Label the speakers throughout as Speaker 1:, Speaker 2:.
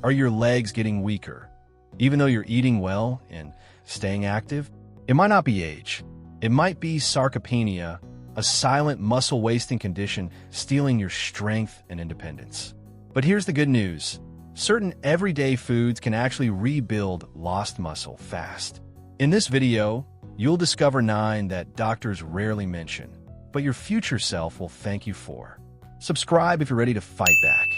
Speaker 1: Are your legs getting weaker? Even though you're eating well and staying active? It might not be age. It might be sarcopenia, a silent muscle-wasting condition stealing your strength and independence. But here's the good news. Certain everyday foods can actually rebuild lost muscle fast. In this video, you'll discover 9 that doctors rarely mention, but your future self will thank you for. Subscribe if you're ready to fight back.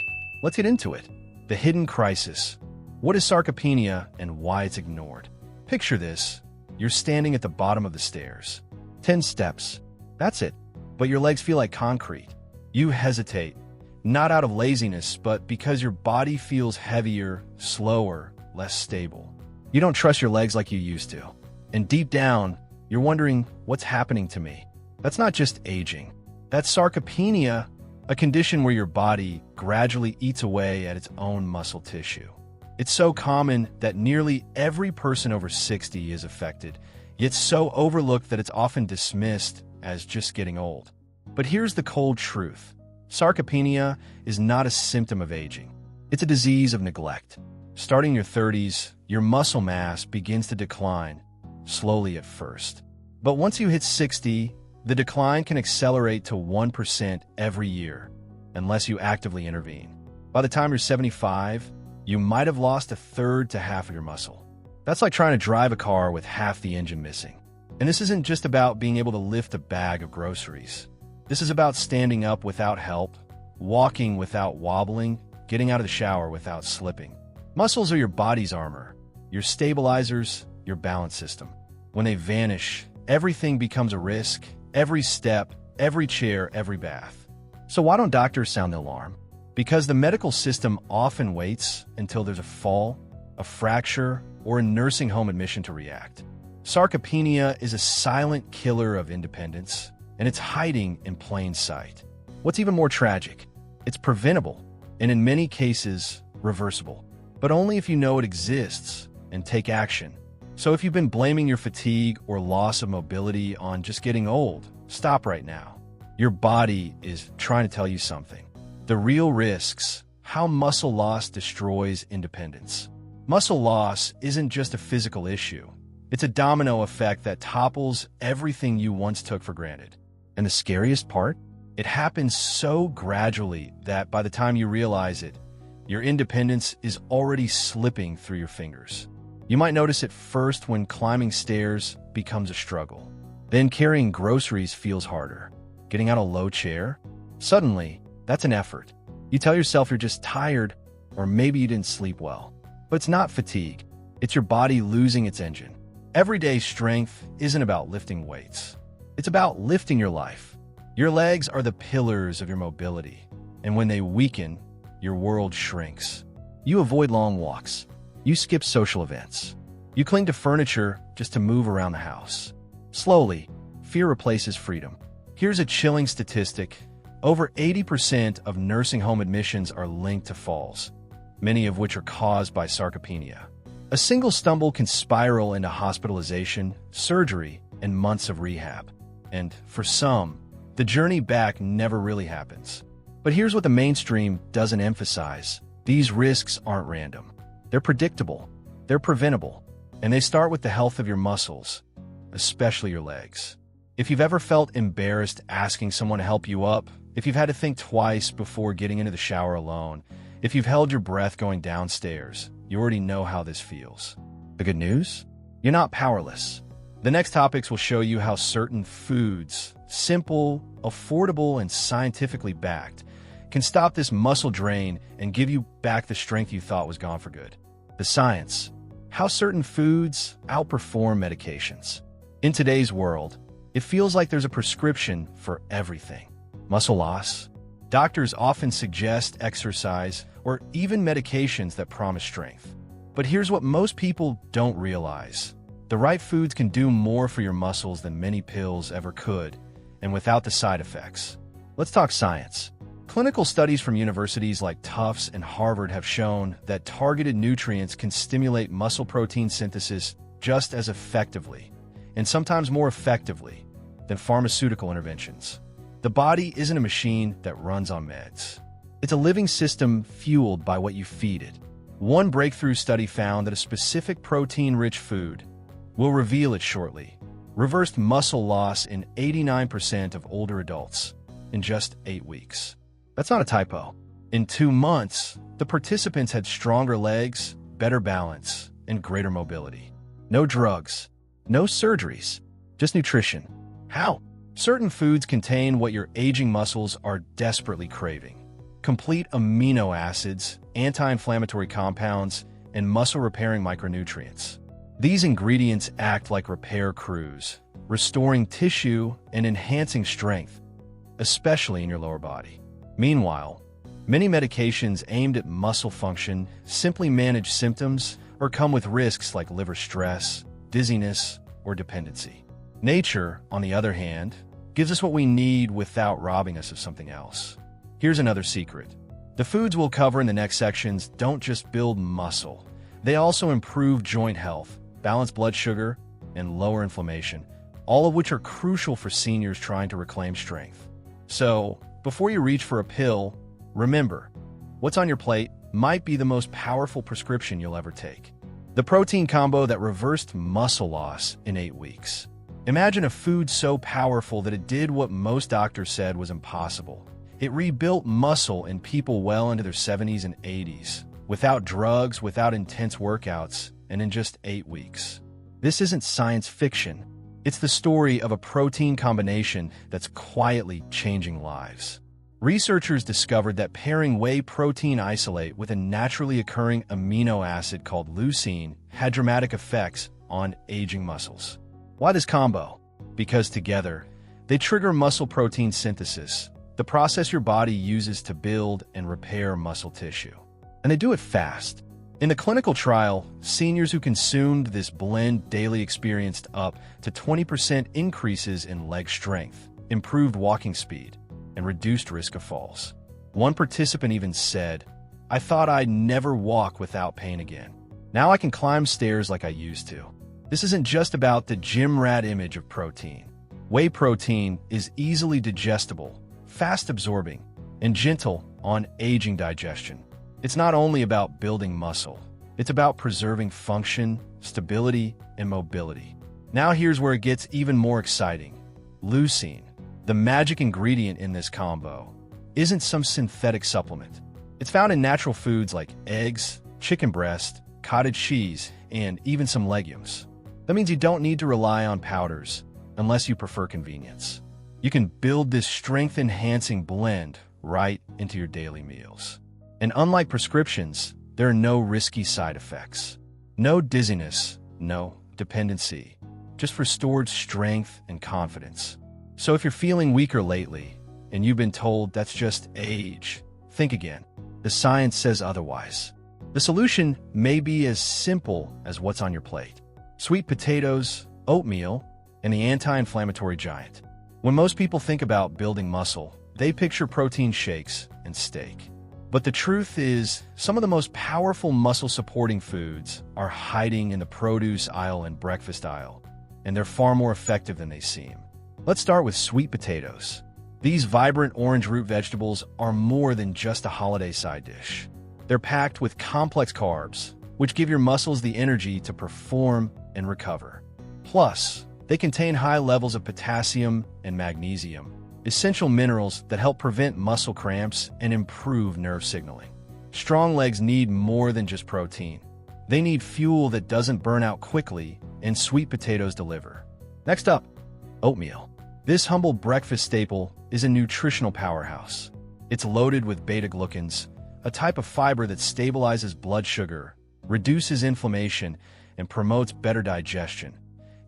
Speaker 1: Let's get into it. The hidden crisis. What is sarcopenia and why it's ignored? Picture this. You're standing at the bottom of the stairs. 10 steps. That's it. But your legs feel like concrete. You hesitate, not out of laziness, but because your body feels heavier, slower, less stable. You don't trust your legs like you used to. And deep down, you're wondering, what's happening to me? That's not just aging. That's sarcopenia, a condition where your body gradually eats away at its own muscle tissue. It's so common that nearly every person over 60 is affected, yet so overlooked that it's often dismissed as just getting old. But here's the cold truth. Sarcopenia is not a symptom of aging. It's a disease of neglect. Starting in your 30s, your muscle mass begins to decline, slowly at first. But once you hit 60, the decline can accelerate to 1% every year, unless you actively intervene. By the time you're 75, you might have lost a third to half of your muscle. That's like trying to drive a car with half the engine missing. And this isn't just about being able to lift a bag of groceries. This is about standing up without help, walking without wobbling, getting out of the shower without slipping. Muscles are your body's armor, your stabilizers, your balance system. When they vanish, everything becomes a risk, every step, every chair, every bath. So why don't doctors sound the alarm? Because the medical system often waits until there's a fall, a fracture, or a nursing home admission to react. Sarcopenia is a silent killer of independence, and it's hiding in plain sight. What's even more tragic, it's preventable, and in many cases, reversible. But only if you know it exists and take action. So if you've been blaming your fatigue or loss of mobility on just getting old, stop right now. Your body is trying to tell you something. The real risks, how muscle loss destroys independence. Muscle loss isn't just a physical issue. It's a domino effect that topples everything you once took for granted. And the scariest part? It happens so gradually that by the time you realize it, your independence is already slipping through your fingers. You might notice it first when climbing stairs becomes a struggle. Then carrying groceries feels harder. Getting out of a low chair? Suddenly, that's an effort. You tell yourself you're just tired, or maybe you didn't sleep well. But it's not fatigue. It's your body losing its engine. Everyday strength isn't about lifting weights. It's about lifting your life. Your legs are the pillars of your mobility, and when they weaken, your world shrinks. You avoid long walks. You skip social events. You cling to furniture just to move around the house. Slowly, fear replaces freedom. Here's a chilling statistic. Over 80% of nursing home admissions are linked to falls, many of which are caused by sarcopenia. A single stumble can spiral into hospitalization, surgery, and months of rehab. And for some, the journey back never really happens. But here's what the mainstream doesn't emphasize. These risks aren't random. They're predictable, they're preventable, and they start with the health of your muscles, especially your legs. If you've ever felt embarrassed asking someone to help you up, if you've had to think twice before getting into the shower alone, if you've held your breath going downstairs, you already know how this feels. The good news? You're not powerless. The next topics will show you how certain foods, simple, affordable, and scientifically backed, can stop this muscle drain and give you back the strength you thought was gone for good. The science, how certain foods outperform medications. In today's world, it feels like there's a prescription for everything. Muscle loss. Doctors often suggest exercise or even medications that promise strength. But here's what most people don't realize. The right foods can do more for your muscles than many pills ever could, and without the side effects. Let's talk science. Clinical studies from universities like Tufts and Harvard have shown that targeted nutrients can stimulate muscle protein synthesis just as effectively, and sometimes more effectively, than pharmaceutical interventions. The body isn't a machine that runs on meds. It's a living system fueled by what you feed it. One breakthrough study found that a specific protein-rich food, we'll reveal it shortly, reversed muscle loss in 89% of older adults in just 8 weeks. That's not a typo. In 2 months, the participants had stronger legs, better balance, and greater mobility. No drugs, no surgeries, just nutrition. How? Certain foods contain what your aging muscles are desperately craving: complete amino acids, anti-inflammatory compounds, and muscle-repairing micronutrients. These ingredients act like repair crews, restoring tissue and enhancing strength, especially in your lower body. Meanwhile, many medications aimed at muscle function simply manage symptoms or come with risks like liver stress, dizziness, or dependency. Nature, on the other hand, gives us what we need without robbing us of something else. Here's another secret. The foods we'll cover in the next sections don't just build muscle. They also improve joint health, balance blood sugar, and lower inflammation, all of which are crucial for seniors trying to reclaim strength. So, before you reach for a pill, remember, what's on your plate might be the most powerful prescription you'll ever take. The protein combo that reversed muscle loss in 8 weeks. Imagine a food so powerful that it did what most doctors said was impossible. It rebuilt muscle in people well into their 70s and 80s, without drugs, without intense workouts, and in just 8 weeks. This isn't science fiction. It's the story of a protein combination that's quietly changing lives. Researchers discovered that pairing whey protein isolate with a naturally occurring amino acid called leucine had dramatic effects on aging muscles. Why this combo? Because together, they trigger muscle protein synthesis, the process your body uses to build and repair muscle tissue. And they do it fast. In the clinical trial, seniors who consumed this blend daily experienced up to 20% increases in leg strength, improved walking speed, and reduced risk of falls. One participant even said, "I thought I'd never walk without pain again. Now I can climb stairs like I used to." This isn't just about the gym rat image of protein. Whey protein is easily digestible, fast-absorbing, and gentle on aging digestion. It's not only about building muscle. It's about preserving function, stability, and mobility. Now here's where it gets even more exciting. Leucine, the magic ingredient in this combo, isn't some synthetic supplement. It's found in natural foods like eggs, chicken breast, cottage cheese, and even some legumes. That means you don't need to rely on powders unless you prefer convenience. You can build this strength-enhancing blend right into your daily meals. And unlike prescriptions, there are no risky side effects. No dizziness, no dependency, just restored strength and confidence. So if you're feeling weaker lately, and you've been told that's just age, think again. The science says otherwise. The solution may be as simple as what's on your plate: sweet potatoes, oatmeal, and the anti-inflammatory giant. When most people think about building muscle, they picture protein shakes and steak. But the truth is, some of the most powerful muscle-supporting foods are hiding in the produce aisle and breakfast aisle, and they're far more effective than they seem. Let's start with sweet potatoes. These vibrant orange root vegetables are more than just a holiday side dish. They're packed with complex carbs, which give your muscles the energy to perform and recover. Plus, they contain high levels of potassium and magnesium, essential minerals that help prevent muscle cramps and improve nerve signaling. Strong legs need more than just protein. They need fuel that doesn't burn out quickly, and sweet potatoes deliver. Next up, oatmeal. This humble breakfast staple is a nutritional powerhouse. It's loaded with beta-glucans, a type of fiber that stabilizes blood sugar, reduces inflammation, and promotes better digestion,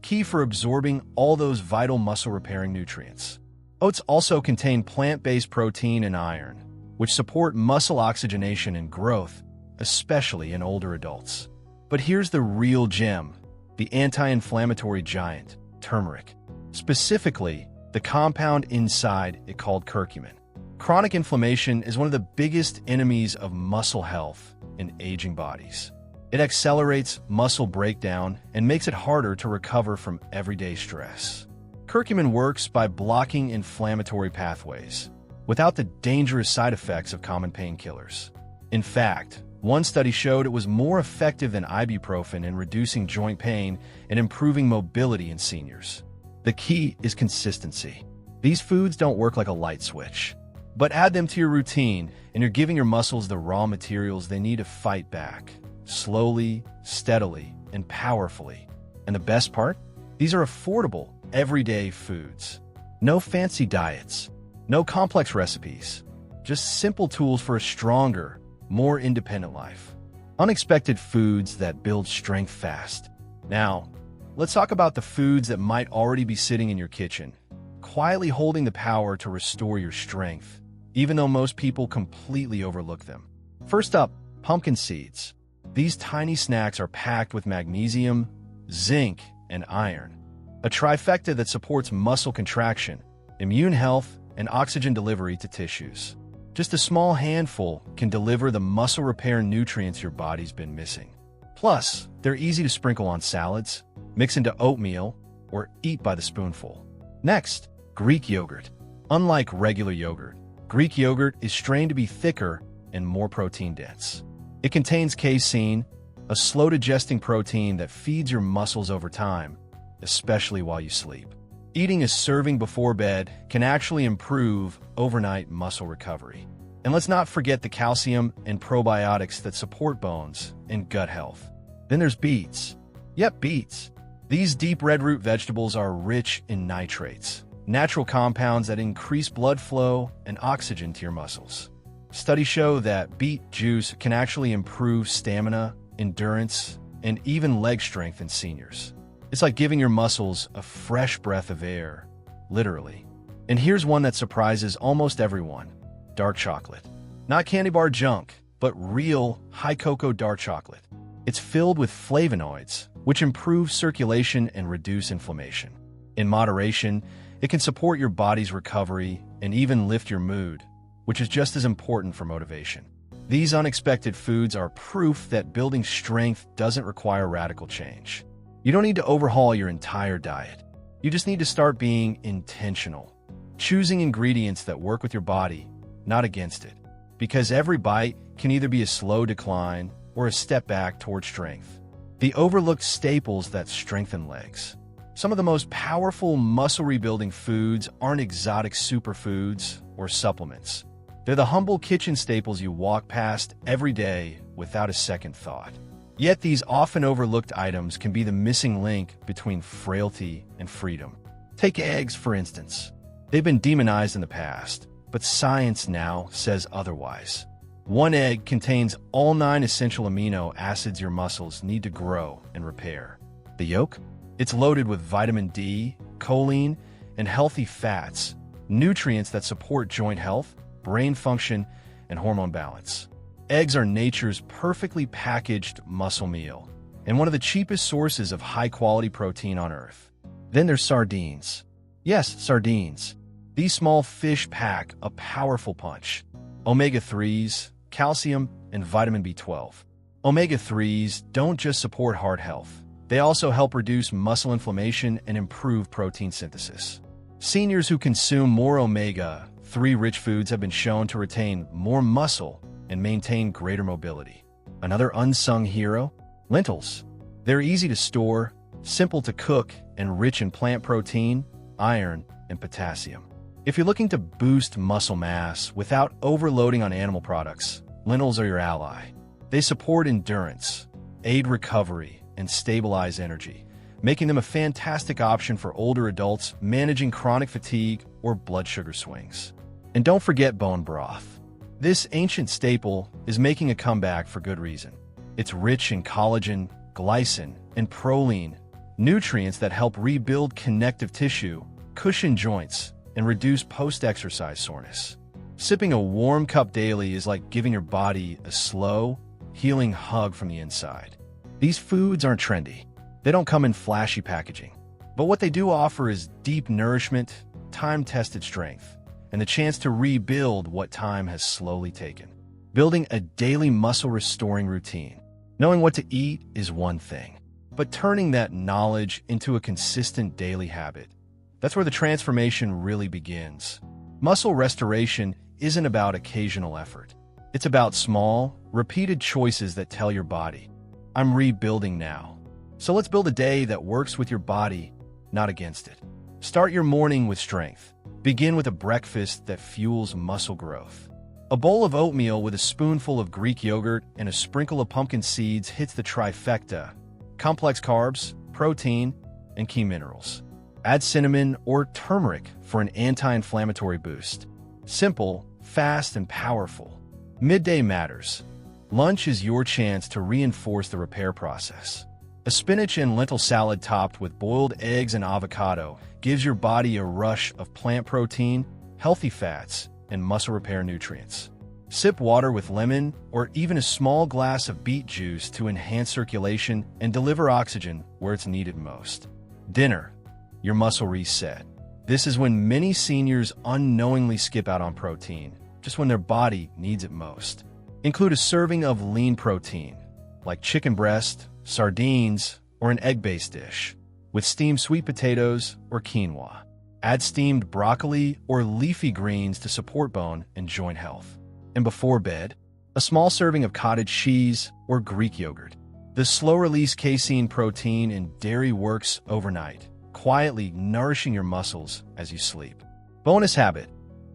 Speaker 1: key for absorbing all those vital muscle-repairing nutrients. Oats also contain plant-based protein and iron, which support muscle oxygenation and growth, especially in older adults. But here's the real gem, the anti-inflammatory giant, turmeric. Specifically, the compound inside it called curcumin. Chronic inflammation is one of the biggest enemies of muscle health in aging bodies. It accelerates muscle breakdown and makes it harder to recover from everyday stress. Curcumin works by blocking inflammatory pathways without the dangerous side effects of common painkillers. In fact, One study showed it was more effective than ibuprofen in reducing joint pain and improving mobility in seniors. The key is consistency. These foods don't work like a light switch, but add them to your routine and you're giving your muscles the raw materials they need to fight back, slowly, steadily, and powerfully. And the best part? These are affordable, everyday foods. No fancy diets, no complex recipes, just simple tools for a stronger, more independent life. Unexpected foods that build strength fast. Now, let's talk about the foods that might already be sitting in your kitchen, quietly holding the power to restore your strength, even though most people completely overlook them. First up, pumpkin seeds. These tiny snacks are packed with magnesium, zinc, and iron, a trifecta that supports muscle contraction, immune health, and oxygen delivery to tissues. Just a small handful can deliver the muscle repair nutrients your body's been missing. Plus, they're easy to sprinkle on salads, mix into oatmeal, or eat by the spoonful. Next, Greek yogurt. Unlike regular yogurt, Greek yogurt is strained to be thicker and more protein-dense. It contains casein, a slow-digesting protein that feeds your muscles over time, especially while you sleep. Eating a serving before bed can actually improve overnight muscle recovery. And let's not forget the calcium and probiotics that support bones and gut health. Then there's beets. Yep, beets. These deep red root vegetables are rich in nitrates, natural compounds that increase blood flow and oxygen to your muscles. Studies show that beet juice can actually improve stamina, endurance, and even leg strength in seniors. It's like giving your muscles a fresh breath of air, literally. And here's one that surprises almost everyone: dark chocolate. Not candy bar junk, but real high cocoa dark chocolate. It's filled with flavonoids, which improve circulation and reduce inflammation. In moderation, it can support your body's recovery and even lift your mood, which is just as important for motivation. These unexpected foods are proof that building strength doesn't require radical change. You don't need to overhaul your entire diet. You just need to start being intentional, choosing ingredients that work with your body, not against it. Because every bite can either be a slow decline or a step back toward strength. The overlooked staples that strengthen legs. Some of the most powerful muscle-rebuilding foods aren't exotic superfoods or supplements. They're the humble kitchen staples you walk past every day without a second thought. Yet these often overlooked items can be the missing link between frailty and freedom. Take eggs, for instance. They've been demonized in the past, but science now says otherwise. One egg contains all 9 essential amino acids your muscles need to grow and repair. The yolk? It's loaded with vitamin D, choline, and healthy fats, nutrients that support joint health, brain function, and hormone balance. Eggs are nature's perfectly packaged muscle meal, and one of the cheapest sources of high-quality protein on Earth. Then there's sardines. Yes, sardines. These small fish pack a powerful punch. Omega-3s, calcium, and vitamin B12. Omega-3s don't just support heart health. They also help reduce muscle inflammation and improve protein synthesis. Seniors who consume more omega-3 rich foods have been shown to retain more muscle and maintain greater mobility. Another unsung hero? Lentils. They're easy to store, simple to cook, and rich in plant protein, iron, and potassium. If you're looking to boost muscle mass without overloading on animal products, lentils are your ally. They support endurance, aid recovery, and stabilize energy, making them a fantastic option for older adults managing chronic fatigue or blood sugar swings. And don't forget bone broth. This ancient staple is making a comeback for good reason. It's rich in collagen, glycine, and proline, nutrients that help rebuild connective tissue, cushion joints, and reduce post-exercise soreness. Sipping a warm cup daily is like giving your body a slow, healing hug from the inside. These foods aren't trendy. They don't come in flashy packaging. But what they do offer is deep nourishment, time-tested strength, and the chance to rebuild what time has slowly taken. Building a daily muscle-restoring routine. Knowing what to eat is one thing, but turning that knowledge into a consistent daily habit, that's where the transformation really begins. Muscle restoration isn't about occasional effort. It's about small, repeated choices that tell your body, I'm rebuilding now. So let's build a day that works with your body, not against it. Start your morning with strength. Begin with a breakfast that fuels muscle growth. A bowl of oatmeal with a spoonful of Greek yogurt and a sprinkle of pumpkin seeds hits the trifecta: complex carbs, protein, and key minerals. Add cinnamon or turmeric for an anti-inflammatory boost. Simple, fast, and powerful. Midday matters. Lunch is your chance to reinforce the repair process. A spinach and lentil salad topped with boiled eggs and avocado gives your body a rush of plant protein, healthy fats, and muscle repair nutrients. Sip water with lemon or even a small glass of beet juice to enhance circulation and deliver oxygen where it's needed most. Dinner, your muscle reset. This is when many seniors unknowingly skip out on protein, just when their body needs it most. Include a serving of lean protein, like chicken breast, sardines, or an egg-based dish, with steamed sweet potatoes or quinoa. Add steamed broccoli or leafy greens to support bone and joint health. And before bed, a small serving of cottage cheese or Greek yogurt. The slow-release casein protein in dairy works overnight, quietly nourishing your muscles as you sleep. Bonus habit,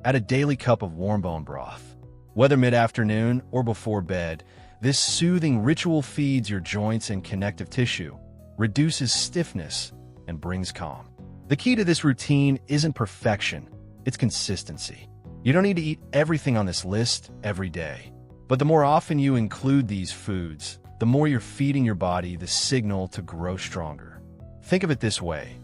Speaker 1: add a daily cup of warm bone broth. Whether mid-afternoon or before bed, this soothing ritual feeds your joints and connective tissue, reduces stiffness, and brings calm. The key to this routine isn't perfection, it's consistency. You don't need to eat everything on this list every day. But the more often you include these foods, the more you're feeding your body the signal to grow stronger. Think of it this way.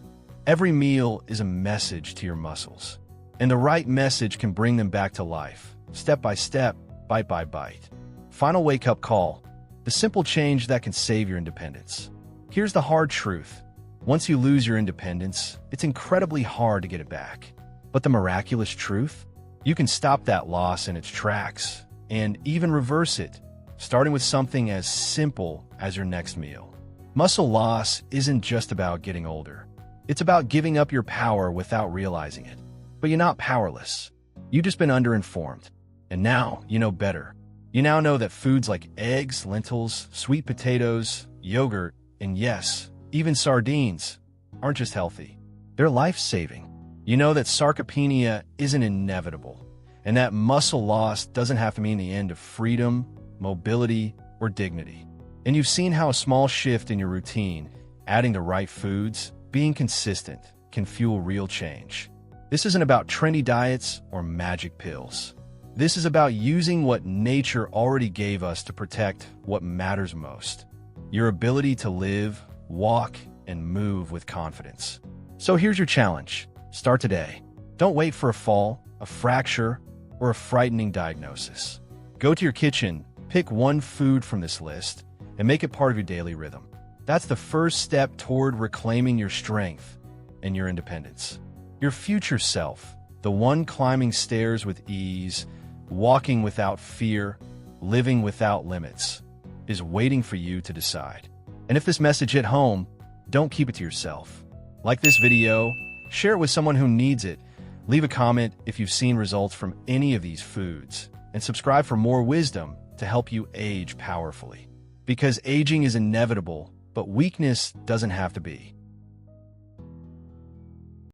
Speaker 1: Every meal is a message to your muscles, and the right message can bring them back to life, step by step, bite by bite. Final wake-up call, the simple change that can save your independence. Here's the hard truth. Once you lose your independence, it's incredibly hard to get it back. But the miraculous truth? You can stop that loss in its tracks and even reverse it, starting with something as simple as your next meal. Muscle loss isn't just about getting older. It's about giving up your power without realizing it. But you're not powerless. You've just been underinformed. And now you know better. You now know that foods like eggs, lentils, sweet potatoes, yogurt, and yes, even sardines aren't just healthy. They're life-saving. You know that sarcopenia isn't inevitable, and that muscle loss doesn't have to mean the end of freedom, mobility, or dignity. And you've seen how a small shift in your routine, adding the right foods, being consistent, can fuel real change. This isn't about trendy diets or magic pills. This is about using what nature already gave us to protect what matters most: your ability to live, walk, and move with confidence. So here's your challenge. Start today. Don't wait for a fall, a fracture, or a frightening diagnosis. Go to your kitchen, pick one food from this list, and make it part of your daily rhythm. That's the first step toward reclaiming your strength and your independence. Your future self, the one climbing stairs with ease, walking without fear, living without limits, is waiting for you to decide. And if this message hit home, don't keep it to yourself. Like this video, share it with someone who needs it, leave a comment if you've seen results from any of these foods, and subscribe for more wisdom to help you age powerfully. Because aging is inevitable, but weakness doesn't have to be.